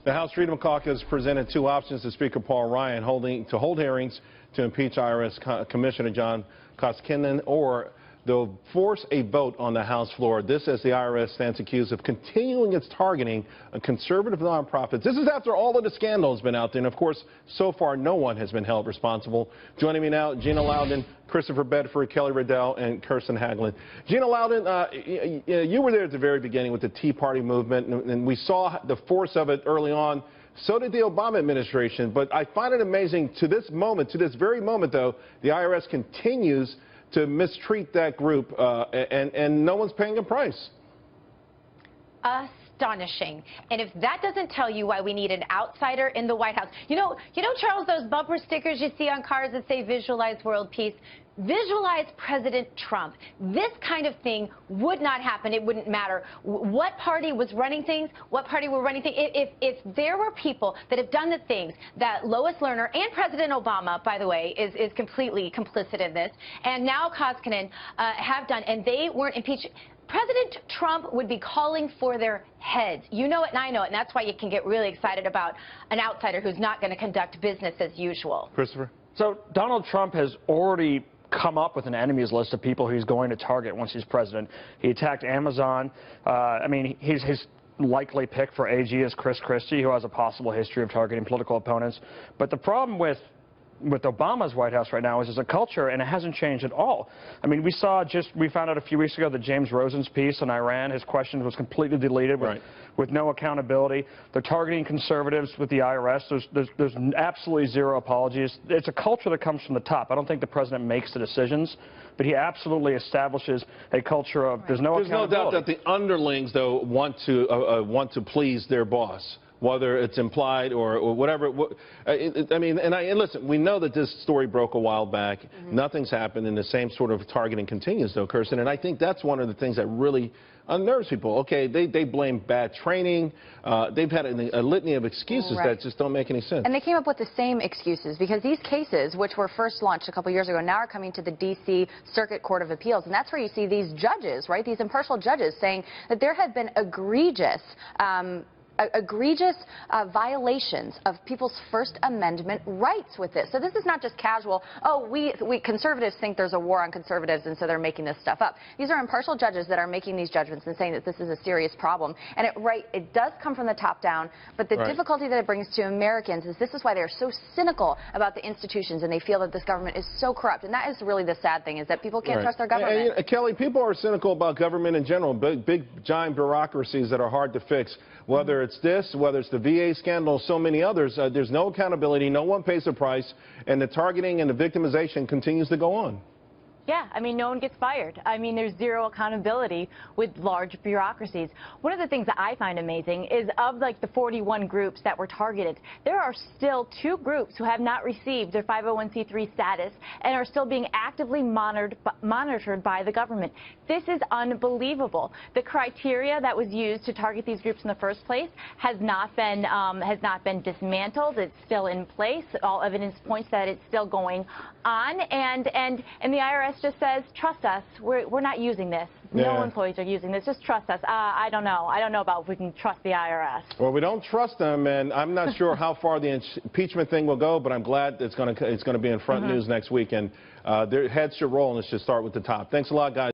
The House Freedom Caucus presented two options to Speaker Paul Ryan to hold hearings to impeach IRS Commissioner John Koskinen, or they'll force a vote on the House floor. This as the IRS stands accused of continuing its targeting of conservative nonprofits. This is after all of the scandal has been out there, and of course, so far no one has been held responsible. Joining me now, Gina Loudon, Christopher Bedford, Kelly Riddell, and Kirsten Haglund. Gina Loudon, you were there at the very beginning with the Tea Party movement, and we saw the force of it early on. So did the Obama administration. But I find it amazing to this moment, to this very moment, though, the IRS continues to mistreat that group, and no one's paying a price. Astonishing. And if that doesn't tell you why we need an outsider in the White House. You know, Charles, those bumper stickers you see on cars that say visualize world peace, visualize President Trump. This kind of thing would not happen. It wouldn't matter what party was running things, what party were running things. If there were people that have done the things that Lois Lerner and President Obama, by the way, is completely complicit in this, and now Koskinen have done, and they weren't impeached, President Trump would be calling for their heads. You know it and I know it, and that's why you can get really excited about an outsider who's not going to conduct business as usual. Christopher? So Donald Trump has already come up with an enemies list of people he's going to target once he's president. He attacked Amazon. I mean, his likely pick for AG is Chris Christie, who has a possible history of targeting political opponents. But the problem with Obama's White House right now is there's a culture, and it hasn't changed at all. I mean, we found out a few weeks ago that James Rosen's piece on Iran, his questions was completely deleted with no accountability. They're targeting conservatives with the IRS. There's absolutely zero apologies. It's a culture that comes from the top. I don't think the president makes the decisions, but he absolutely establishes a culture of there's no accountability. There's no doubt that the underlings, though, want to please their boss, whether it's implied or whatever. I mean, and listen, we know that this story broke a while back. Nothing's happened, and the same sort of targeting continues, though, Kirsten. And I think that's one of the things that really unnerves people. Okay, they blame bad training. They've had a litany of excuses that just don't make any sense. And they came up with the same excuses because these cases, which were first launched a couple years ago, now are coming to the D.C. Circuit Court of Appeals. And that's where you see these judges, right, these impartial judges saying that there have been egregious violations of people's First Amendment rights with this. So this is not just casual, oh, we conservatives think there's a war on conservatives, and so they're making this stuff up. These are impartial judges that are making these judgments and saying that this is a serious problem. And it does come from the top down, but the difficulty that it brings to Americans is this is why they're so cynical about the institutions, and they feel that this government is so corrupt. And that is really the sad thing, is that people can't trust their government. And, Kelly, people are cynical about government in general, big giant bureaucracies that are hard to fix. Whether it's this, whether it's the VA scandal, so many others, there's no accountability, no one pays the price, and the targeting and the victimization continues to go on. Yeah, I mean, no one gets fired. I mean, there's zero accountability with large bureaucracies. One of the things that I find amazing is of like the 41 groups that were targeted, there are still 2 groups who have not received their 501c3 status and are still being actively monitored by the government. This is unbelievable. The criteria that was used to target these groups in the first place has not been dismantled. It's still in place. All evidence points that it's still going on, and the IRS just says, trust us, we're not using this. No employees are using this. Just trust us. I don't know about if we can trust the IRS. Well, we don't trust them, and I'm not sure how far the impeachment thing will go, but I'm glad it's going to be in front news next week, and their heads should roll, and it should start with the top. Thanks a lot, guys.